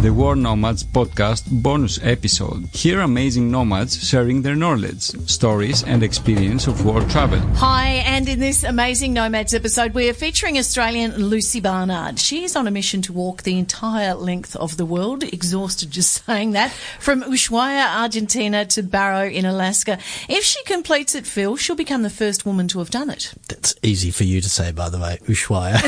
the World Nomads Podcast bonus episode. Hear amazing nomads sharing their knowledge, stories and experience of world travel. Hi, and in this Amazing Nomads episode, we are featuring Australian Lucy Barnard. She is on a mission to walk the entire length of the world, exhausted just saying that, from Ushuaia, Argentina to Barrow in Alaska. If she completes it, Phil, she'll become the first woman to have done it. That's easy for you to say, by the way, Ushuaia.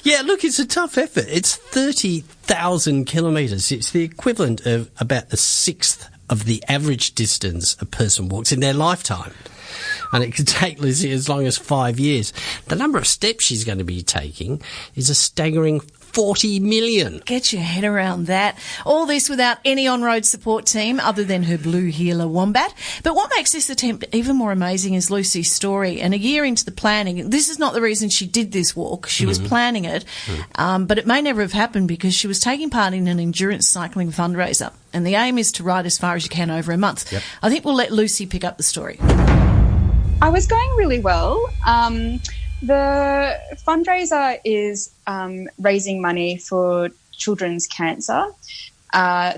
Yeah, look, it's a tough effort. It's 30,000 kilometres. It's the equivalent of about a sixth of the average distance a person walks in their lifetime. And it could take Lucy as long as 5 years. The number of steps she's going to be taking is a staggering 40 million. Get your head around that. All this without any on-road support team other than her blue heeler Wombat. But what makes this attempt even more amazing is Lucy's story. And a year into the planning, this is not the reason she did this walk. She was planning it, but it may never have happened because she was taking part in an endurance cycling fundraiser. And the aim is to ride as far as you can over a month. Yep. I think we'll let Lucy pick up the story. I was going really well. The fundraiser is raising money for children's cancer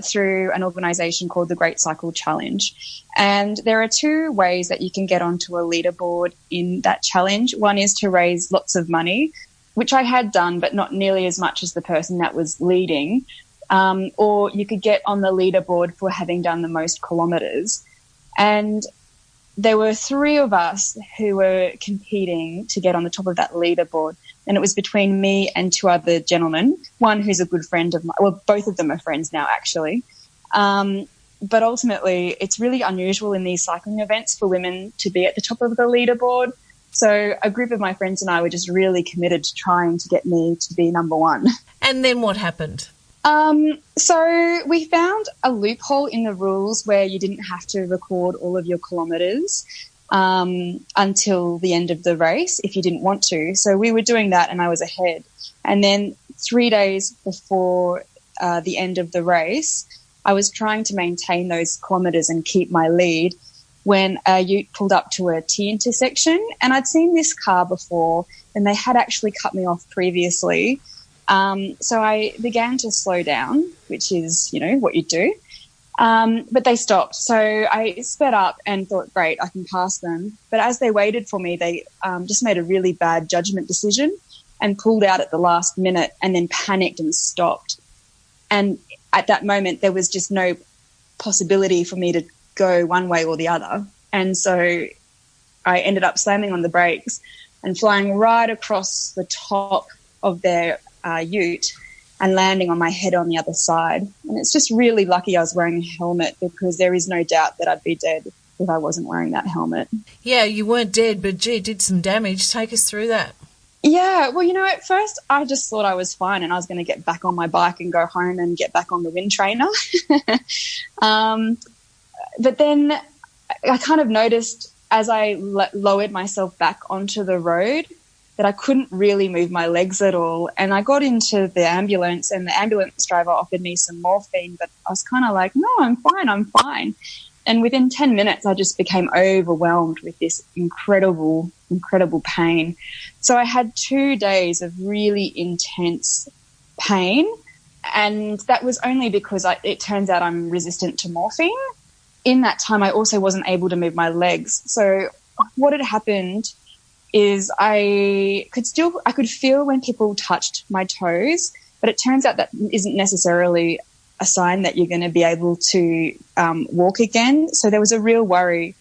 through an organisation called the Great Cycle Challenge. And there are two ways that you can get onto a leaderboard in that challenge. One is to raise lots of money, which I had done, but not nearly as much as the person that was leading. Or you could get on the leaderboard for having done the most kilometres. And there were three of us who were competing to get on the top of that leaderboard. And it was between me and two other gentlemen, one who's a good friend of mine. Well, both of them are friends now, actually. But ultimately, it's really unusual in these cycling events for women to be at the top of the leaderboard. So a group of my friends and I were just really committed to trying to get me to be number one. And then what happened? So we found a loophole in the rules where you didn't have to record all of your kilometres until the end of the race if you didn't want to. So we were doing that and I was ahead. And then 3 days before the end of the race, I was trying to maintain those kilometres and keep my lead when a ute pulled up to a T intersection. And I'd seen this car before and they had actually cut me off previously. So I began to slow down, which is, what you do. But they stopped. So I sped up and thought, great, I can pass them. But as they waited for me, they just made a really bad judgment decision and pulled out at the last minute and then panicked and stopped. And at that moment, there was just no possibility for me to go one way or the other. And so I ended up slamming on the brakes and flying right across the top of their ute and landing on my head on the other side. And it's just really lucky I was wearing a helmet because there is no doubt that I'd be dead if I wasn't wearing that helmet. Yeah, you weren't dead, but gee, it did some damage. Take us through that. Yeah, well, at first I just thought I was fine and I was going to get back on my bike and go home and get back on the wind trainer. But then I kind of noticed as I lowered myself back onto the road that I couldn't really move my legs at all. And I got into the ambulance and the ambulance driver offered me some morphine, but I was kind of like, no, I'm fine. And within 10 minutes, I just became overwhelmed with this incredible pain. So I had 2 days of really intense pain. And that was only because it turns out I'm resistant to morphine. In that time, I also wasn't able to move my legs. So what had happened is I could feel when people touched my toes, but it turns out that isn't necessarily a sign that you're going to be able to walk again. So there was a real worry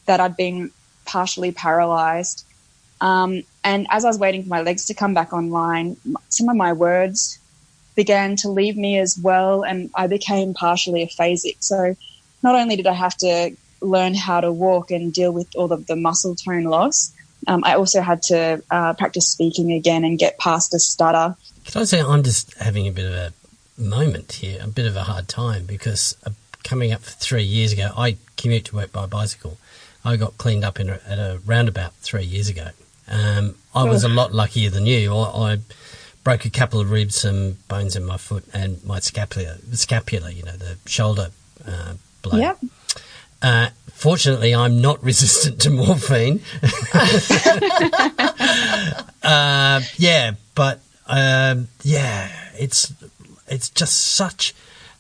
that I'd been partially paralysed. And as I was waiting for my legs to come back online, some of my words began to leave me as well, and I became partially aphasic. So not only did I have to learn how to walk and deal with all of the muscle tone loss, I also had to practice speaking again and get past a stutter. Can I say I'm just having a bit of a moment here, a bit of a hard time, because coming up 3 years ago, I commute to work by bicycle. I got cleaned up at a roundabout 3 years ago. I was a lot luckier than you. I broke a couple of ribs, some bones in my foot, and my scapula, the shoulder blade. Yep. Fortunately, I'm not resistant to morphine. It's it's just such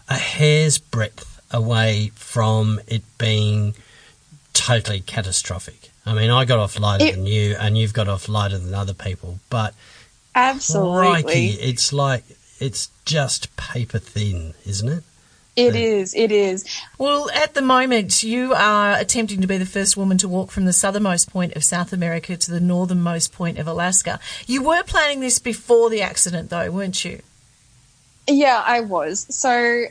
a hair's breadth away from it being totally catastrophic. I mean, I got off lighter than you, and you've got off lighter than other people, but absolutely, crikey, it's like it's just paper thin, isn't it? It is. Well, at the moment, you are attempting to be the first woman to walk from the southernmost point of South America to the northernmost point of Alaska. You were planning this before the accident, though, weren't you? Yeah, I was. So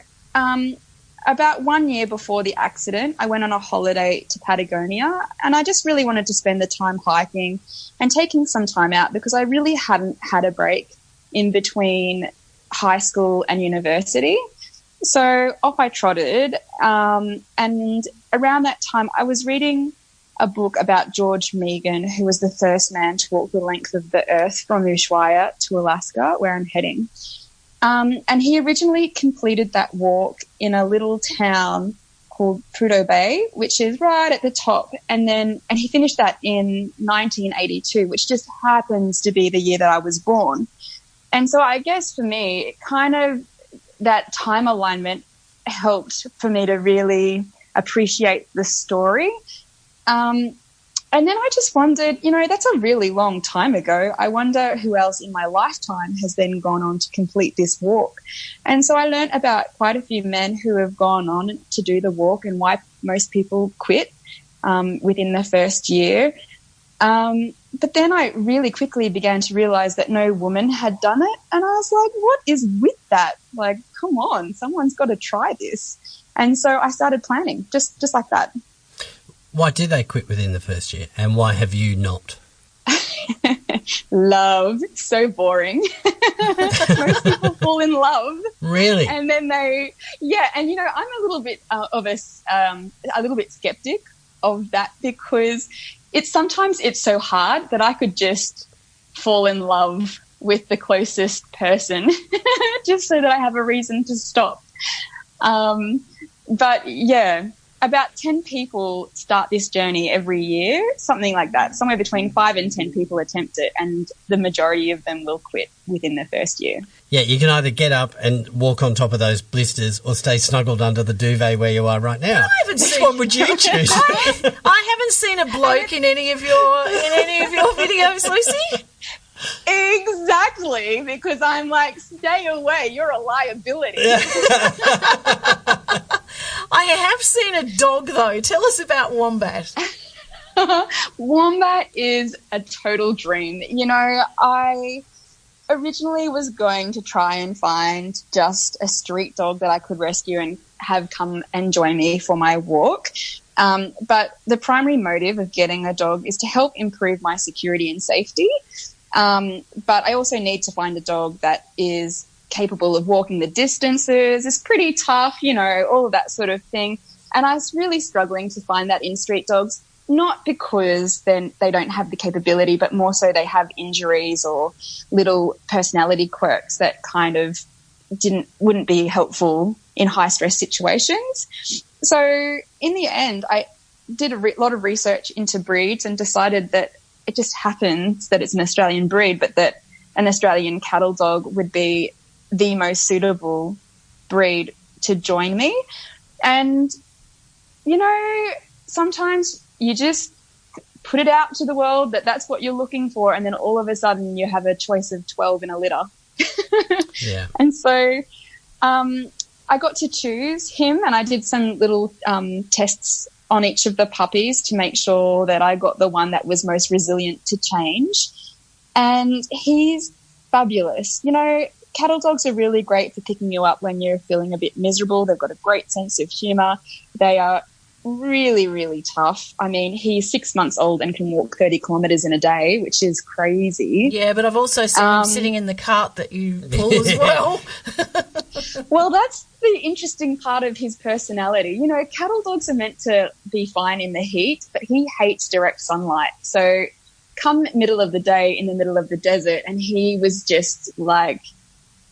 about 1 year before the accident, I went on a holiday to Patagonia, and I just really wanted to spend the time hiking and taking some time out because I really hadn't had a break in between high school and university. So off I trotted, and around that time I was reading a book about George Meighan, who was the first man to walk the length of the earth from Ushuaia to Alaska, where I'm heading. And he originally completed that walk in a little town called Prudhoe Bay, which is right at the top. And he finished that in 1982, which just happens to be the year that I was born. And so I guess for me, that time alignment helped for me to really appreciate the story. And then I just wondered, that's a really long time ago. I wonder who else in my lifetime has then gone on to complete this walk. And so I learned about quite a few men who have gone on to do the walk and why most people quit within the first year. But then I really quickly began to realize that no woman had done it. And I was like, what is with that? Like, come on, someone's got to try this. And so I started planning just like that. Why did they quit within the first year, and why have you not? Love. So boring. Most people fall in love. Really? And then and I'm a little bit a little bit skeptic of that because sometimes it's so hard that I could just fall in love with the closest person just so that I have a reason to stop. But yeah, about 10 people start this journey every year, something like that. Somewhere between 5 and 10 people attempt it, and the majority of them will quit within the first year. Yeah, you can either get up and walk on top of those blisters or stay snuggled under the duvet where you are right now. Which one would you choose? I haven't seen a bloke in any of your videos, Lucy. Exactly, because I'm like, stay away, you're a liability. I have seen a dog, though. Tell us about Wombat. Wombat is a total dream. I originally was going to try and find just a street dog that I could rescue and have come and join me for my walk. But the primary motive of getting a dog is to help improve my security and safety. But I also need to find a dog that is capable of walking the distances, is pretty tough, all of that sort of thing. And I was really struggling to find that in street dogs, not because then they don't have the capability, but more so they have injuries or little personality quirks that kind of wouldn't be helpful in high stress situations. So in the end, I did a lot of research into breeds and decided that it just happens that it's an Australian breed, but that an Australian cattle dog would be the most suitable breed to join me. And, sometimes you just put it out to the world that that's what you're looking for, and then all of a sudden you have a choice of 12 in a litter. Yeah. And so I got to choose him, and I did some little tests on each of the puppies to make sure that I got the one that was most resilient to change. And he's fabulous. Cattle dogs are really great for picking you up when you're feeling a bit miserable. They've got a great sense of humour. They are really, really tough. I mean, he's 6 months old and can walk 30 kilometres in a day, which is crazy. Yeah, but I've also seen him sitting in the cart that you pull as well. Well, that's the interesting part of his personality. Cattle dogs are meant to be fine in the heat, but he hates direct sunlight. So come middle of the day in the middle of the desert, and he was just like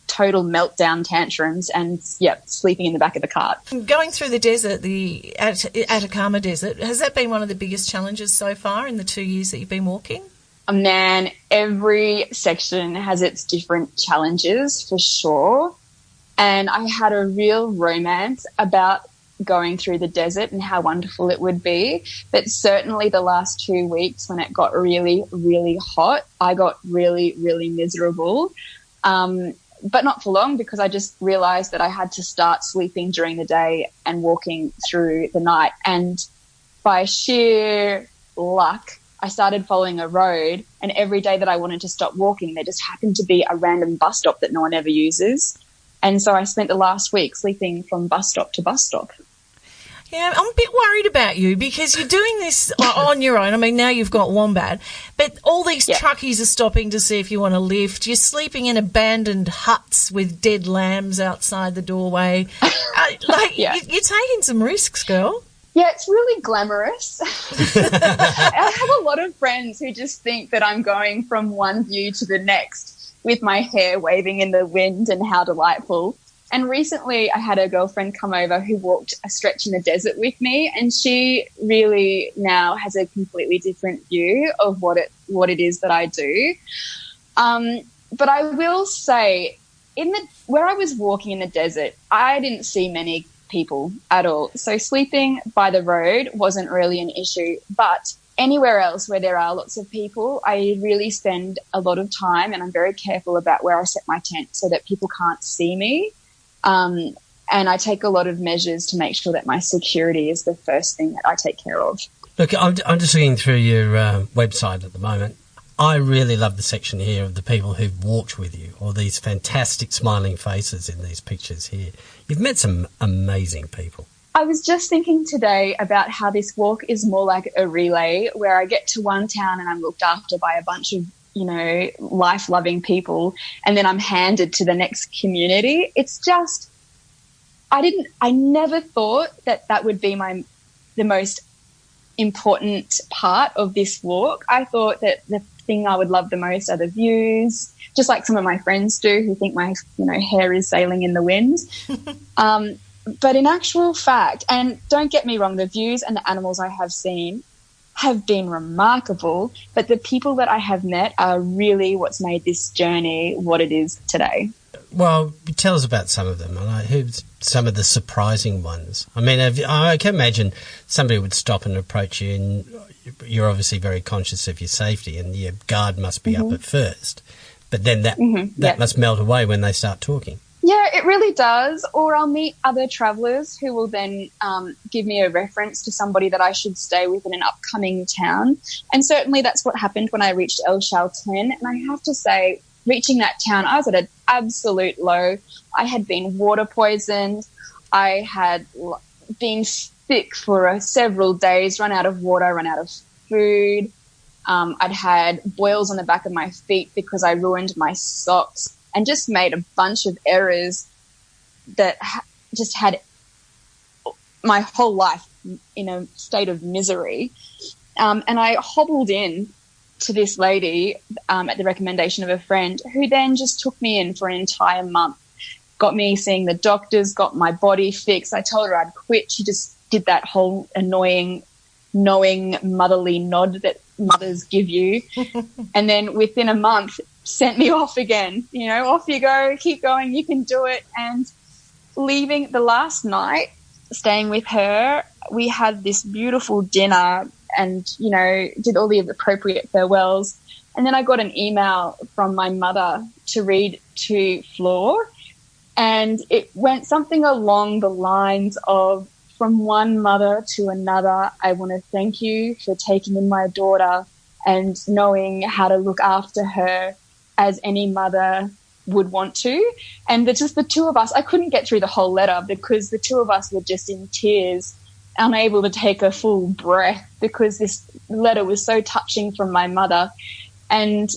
total meltdown tantrums and, sleeping in the back of the cart. Going through the desert, the Atacama Desert, has that been one of the biggest challenges so far in the 2 years that you've been walking? Man, every section has its different challenges for sure. And I had a real romance about going through the desert and how wonderful it would be. But certainly the last 2 weeks when it got really, really hot, I got really, really miserable. But not for long, because I just realised that I had to start sleeping during the day and walking through the night. And by sheer luck, I started following a road, and every day that I wanted to stop walking, there just happened to be a random bus stop that no one ever uses. And so I spent the last week sleeping from bus stop to bus stop. Yeah, I'm a bit worried about you because you're doing this on your own. I mean, now you've got Wombat, but all these truckies are stopping to see if you want to lift. You're sleeping in abandoned huts with dead lambs outside the doorway. You're taking some risks, girl. Yeah, it's really glamorous. I have a lot of friends who just think that I'm going from one view to the next with my hair waving in the wind and how delightful. And recently I had a girlfriend come over who walked a stretch in the desert with me, and she really now has a completely different view of what it is that I do. But I will say, where I was walking in the desert, I didn't see many people at all. So sleeping by the road wasn't really an issue. But anywhere else where there are lots of people, I really spend a lot of time, and I'm very careful about where I set my tent so that people can't see me. And I take a lot of measures to make sure that my security is the first thing that I take care of. Look, I'm just looking through your website at the moment. I really love the section here of the people who've walked with you, or these fantastic smiling faces in these pictures here. You've met some amazing people. I was just thinking today about how this walk is more like a relay, where I get to one town and I'm looked after by a bunch of, life-loving people, and then I'm handed to the next community. It's just, I never thought that would be the most important part of this walk. I thought that the thing I would love the most are the views, just like some of my friends do who think my, hair is sailing in the wind. But in actual fact, and don't get me wrong, the views and the animals I have seen have been remarkable, but the people that I have met are really what's made this journey what it is today. Well, tell us about some of them. Who's some of the surprising ones? I mean, I can imagine somebody would stop and approach you, and you're obviously very conscious of your safety, and your guard must be up at first. But then that must melt away when they start talking. Yeah, it really does. Or I'll meet other travellers who will then give me a reference to somebody that I should stay with in an upcoming town. And certainly that's what happened when I reached El Chalten. And I have to say, reaching that town, I was at an absolute low. I had been water poisoned. I had been sick for several days, run out of water, run out of food. I'd had boils on the back of my feet because I ruined my socks, and just made a bunch of errors that just had my whole life in a state of misery. And I hobbled in to this lady at the recommendation of a friend, who then just took me in for an entire month, got me seeing the doctors, got my body fixed. I told her I'd quit. She just did that whole annoying, knowing motherly nod that mothers give you. And then within a month, sent me off again, off you go, keep going, you can do it. And leaving the last night, staying with her, we had this beautiful dinner and, did all the appropriate farewells. And then I got an email from my mother to read to Flor, and it went something along the lines of, from one mother to another, I want to thank you for taking in my daughter and knowing how to look after her as any mother would want to. And just the two of us, I couldn't get through the whole letter because the two of us were just in tears, unable to take a full breath because this letter was so touching from my mother. And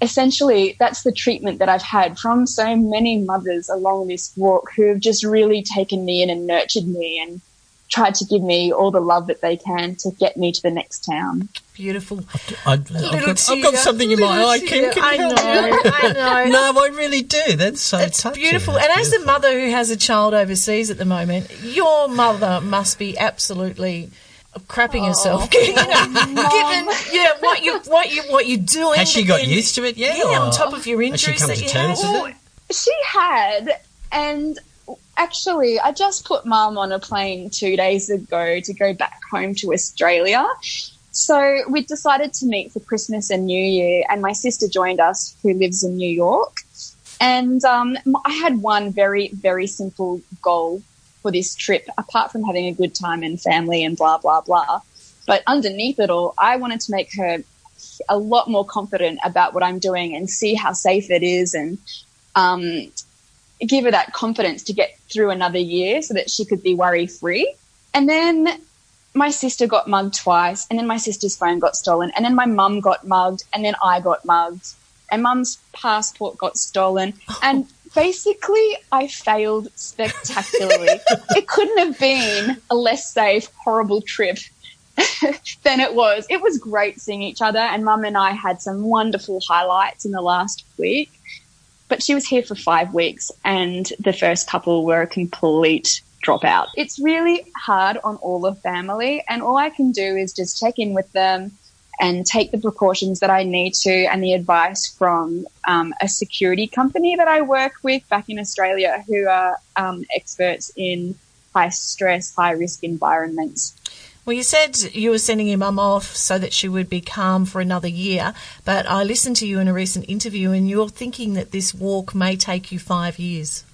essentially that's the treatment that I've had from so many mothers along this walk who have just really taken me in and nurtured me and tried to give me all the love that they can to get me to the next town. Beautiful. I've got something in my eye, Kim. I know. No, I really do. That's so touching. Beautiful. And as a mother who has a child overseas at the moment, your mother must be absolutely crapping herself, given what you're doing. Has she got used to it yet? Yeah, on top of your injuries has she come that to you terms had. with it? She had, And actually, I just put Mum on a plane 2 days ago to go back home to Australia. So we decided to meet for Christmas and New Year, and my sister joined us, who lives in New York. And I had one very, very simple goal for this trip, apart from having a good time and family and blah, blah, blah. But underneath it all, I wanted to make her a lot more confident about what I'm doing and see how safe it is, and give her that confidence to get through another year so that she could be worry-free. And then my sister got mugged twice, and then my sister's phone got stolen, and then my mum got mugged, and then I got mugged, and Mum's passport got stolen. And basically I failed spectacularly. It couldn't have been a less safe, horrible trip than it was. It was great seeing each other, and Mum and I had some wonderful highlights in the last week. But she was here for 5 weeks, and the first couple were a complete dropout. It's really hard on all the family, and all I can do is just check in with them and take the precautions that I need to, and the advice from a security company that I work with back in Australia, who are experts in high stress, high risk environments. Well, you said you were sending your mum off so that she would be calm for another year, but I listened to you in a recent interview and you're thinking that this walk may take you 5 years.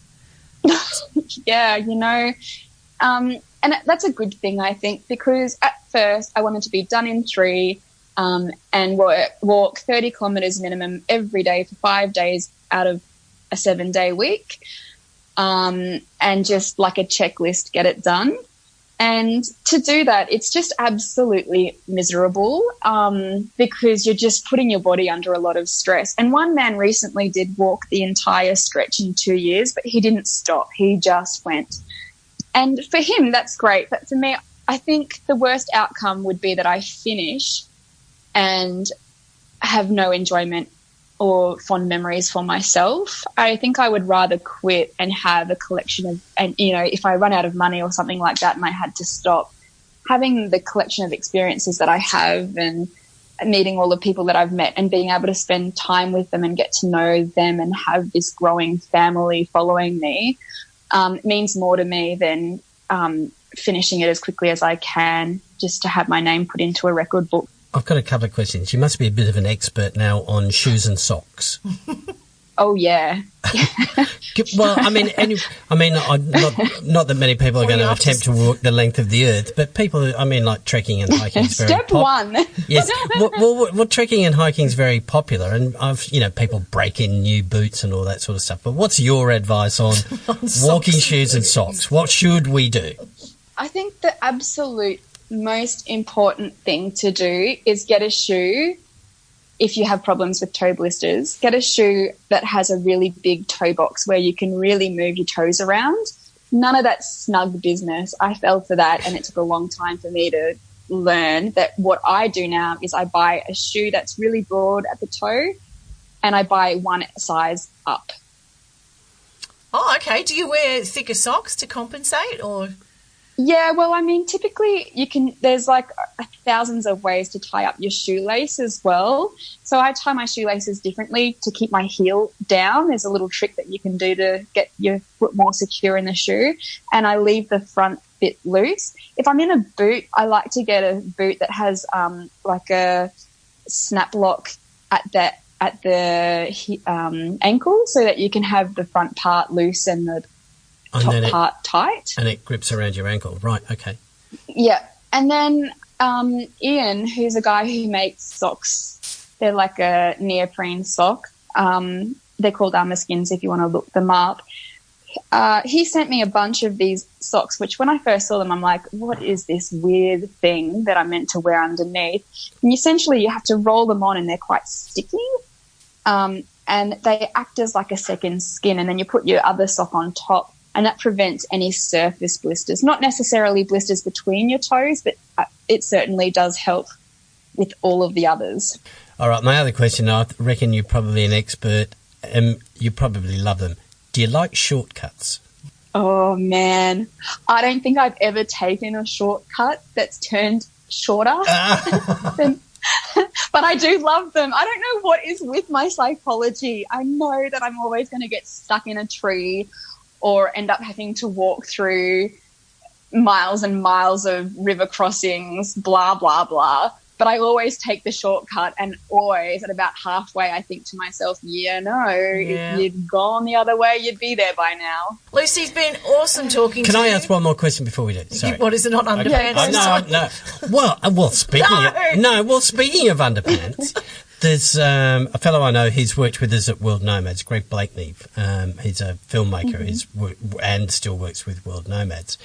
Yeah, and that's a good thing, I think, because at first I wanted to be done in 3 and walk 30 kilometres minimum every day for 5 days out of a 7-day week, and just like a checklist, get it done. And to do that, it's just absolutely miserable, because you're just putting your body under a lot of stress. And one man recently did walk the entire stretch in 2 years, but he didn't stop. He just went. And for him, that's great. But for me, I think the worst outcome would be that I finish and have no enjoyment or fond memories for myself. I think I would rather quit and have a collection of, and if I run out of money or something like that and I had to stop, having the collection of experiences that I have and meeting all the people that I've met and being able to spend time with them and get to know them and have this growing family following me means more to me than finishing it as quickly as I can just to have my name put into a record book. I've got a couple of questions. You must be a bit of an expert now on shoes and socks. Oh, yeah. Well, not that many people are going to attempt to walk the length of the earth, but people, like trekking and hiking is very Step one. Yes. Well, trekking and hiking is very popular, and people break in new boots and all that sort of stuff. But what's your advice on walking shoes and socks? What should we do? I think the absolute most important thing to do is get a shoe. If you have problems with toe blisters, get a shoe that has a really big toe box where you can really move your toes around. None of that snug business. I fell for that, and it took a long time for me to learn that what I do now is I buy a shoe that's really broad at the toe and I buy one size up. Oh, okay. Do you wear thicker socks to compensate, or...? Yeah, well, typically there's like thousands of ways to tie up your shoelace as well. So I tie my shoelaces differently to keep my heel down. There's a little trick that you can do to get your foot more secure in the shoe. And I leave the front bit loose. If I'm in a boot, I like to get a boot that has like a snap lock at the ankle so that you can have the front part loose and the top part tight. And it grips around your ankle. Right, okay. Yeah. And then Ian, who's a guy who makes socks, they're like a neoprene sock. They're called Armour Skins if you want to look them up. He sent me a bunch of these socks, which when I first saw them, I'm like, what is this weird thing that I'm meant to wear underneath? And essentially you have to roll them on and they're quite sticky. And they act as like a second skin, and then you put your other sock on top. And that prevents any surface blisters, not necessarily blisters between your toes, but it certainly does help with all of the others. All right, my other question, I reckon you're probably an expert and you probably love them. Do you like shortcuts? Oh, man. I don't think I've ever taken a shortcut that's turned shorter. But I do love them. I don't know what is with my psychology. I know that I'm always going to get stuck in a tree or end up having to walk through miles and miles of river crossings, blah, blah, blah. But I always take the shortcut, and always at about halfway I think to myself, if you'd gone the other way, you'd be there by now. Lucy's been awesome talking to you. Can I ask one more question before we do? Sorry. What, is it not underpants? No. Well, speaking of underpants, there's a fellow I know, he's worked with us at World Nomads, Greg Blakeney. He's a filmmaker and still works with World Nomads.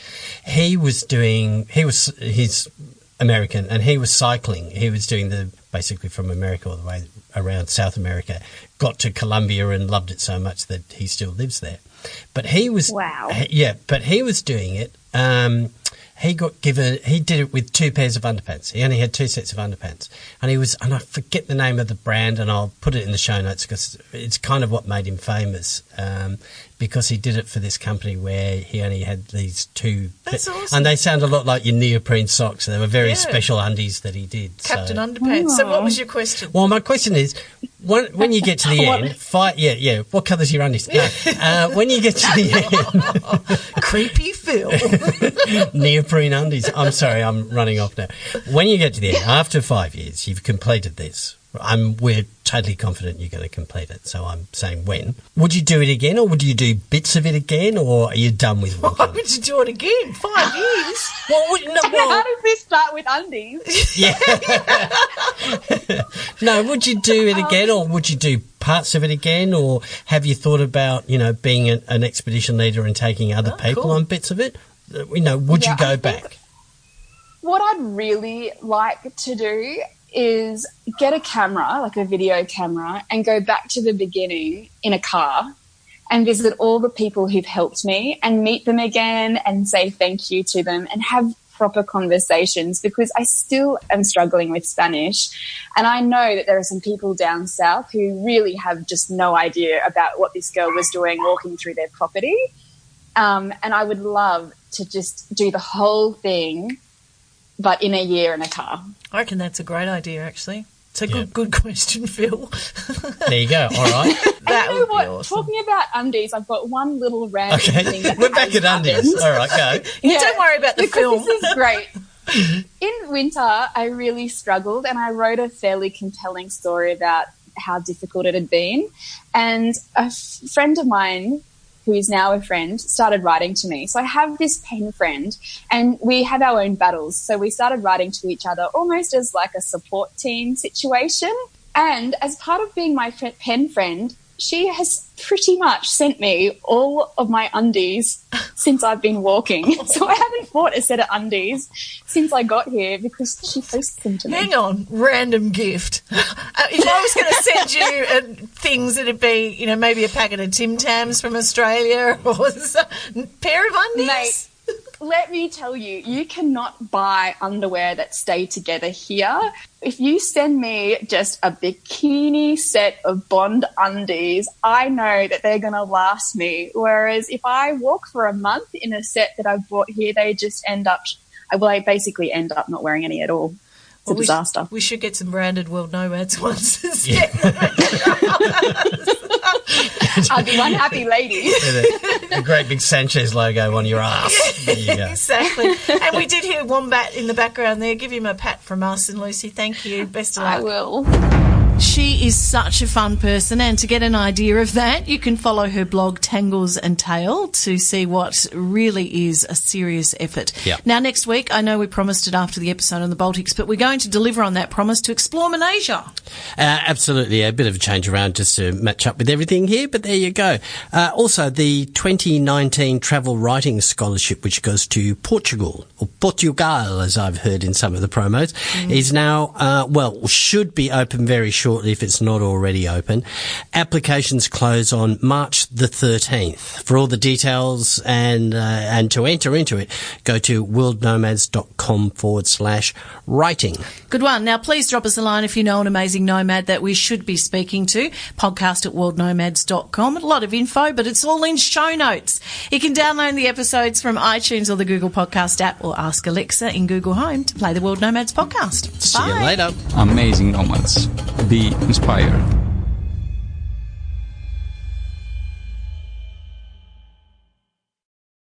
He's American, and he was cycling. He was doing basically from America all the way around South America, got to Colombia and loved it so much that he still lives there. But he was but he was doing it. He did it with 2 pairs of underpants. He only had 2 sets of underpants, and I forget the name of the brand, and I'll put it in the show notes because it's kind of what made him famous. Because he did it for this company where he only had these 2. That's awesome. And they sound a lot like your neoprene socks. They were very special undies that he did. Captain Underpants. So what was your question? Well, my question is, when you get to the end, what colour's your undies? No, when you get to the end... Creepy Phil. Neoprene undies. I'm sorry, I'm running off now. When you get to the end, after 5 years, you've completed this. We're totally confident you're going to complete it, so I'm saying when. Would you do it again, or would you do bits of it again, or are you done with one? Why would you do it again? 5 years? How does this start with undies? Yeah. No, would you do it again, or would you do parts of it again, or have you thought about, being an expedition leader and taking other people on bits of it? Would you go back? What I'd really like to do is get a camera, like a video camera, and go back to the beginning in a car and visit all the people who've helped me and meet them again and say thank you to them and have proper conversations, because I still am struggling with Spanish, and I know that there are some people down south who really have just no idea about what this girl was doing walking through their property, and I would love to just do the whole thing, but in a year in a car. I reckon that's a great idea, actually. It's a good question, Phil. There you go. All right. That would be awesome. Talking about undies, I've got one little random thing. We're back at undies. All right, go. Don't worry about the film. This is great. In winter, I really struggled, and I wrote a fairly compelling story about how difficult it had been. And a friend of mine, who is now a friend, started writing to me. So I have this pen friend, and we have our own battles. So we started writing to each other almost as like a support team situation. And as part of being my pen friend, she has pretty much sent me all of my undies since I've been walking. So I haven't bought a set of undies since I got here because she posted them to me. Hang on, random gift. If I was going to send you things, it'd be, maybe a packet of Tim Tams from Australia or a pair of undies. Mate, let me tell you, you cannot buy underwear that stay together here. If you send me just a bikini set of Bond undies, I know that they're going to last me. Whereas if I walk for a month in a set that I've bought here, they just I basically end up not wearing any at all. It's a disaster. We should get some branded World Nomads ones. I'll be one happy lady. A great big Sanchez logo on your ass. There you go. Exactly. And we did hear Wombat in the background there. Give him a pat from us, and Lucy, thank you. Best of luck. I will. She is such a fun person, and to get an idea of that, you can follow her blog Tangles and Tail to see what really is a serious effort. Yep. Now, next week, I know we promised it after the episode on the Baltics, but we're going to deliver on that promise to explore Malaysia. Absolutely. A bit of a change around just to match up with everything here, but there you go. Also, the 2019 Travel Writing Scholarship, which goes to Portugal, or Portugal, as I've heard in some of the promos, is now, should be open very shortly if it's not already open. Applications close on March the 13th. For all the details and to enter into it, go to worldnomads.com/writing. Good one. Now, please drop us a line if you know an amazing nomad that we should be speaking to. podcast@worldnomads.com. A lot of info, but it's all in show notes. You can download the episodes from iTunes or the Google Podcast app, or ask Alexa in Google Home to play the World Nomads podcast. See you later. Amazing Nomads. Be inspired.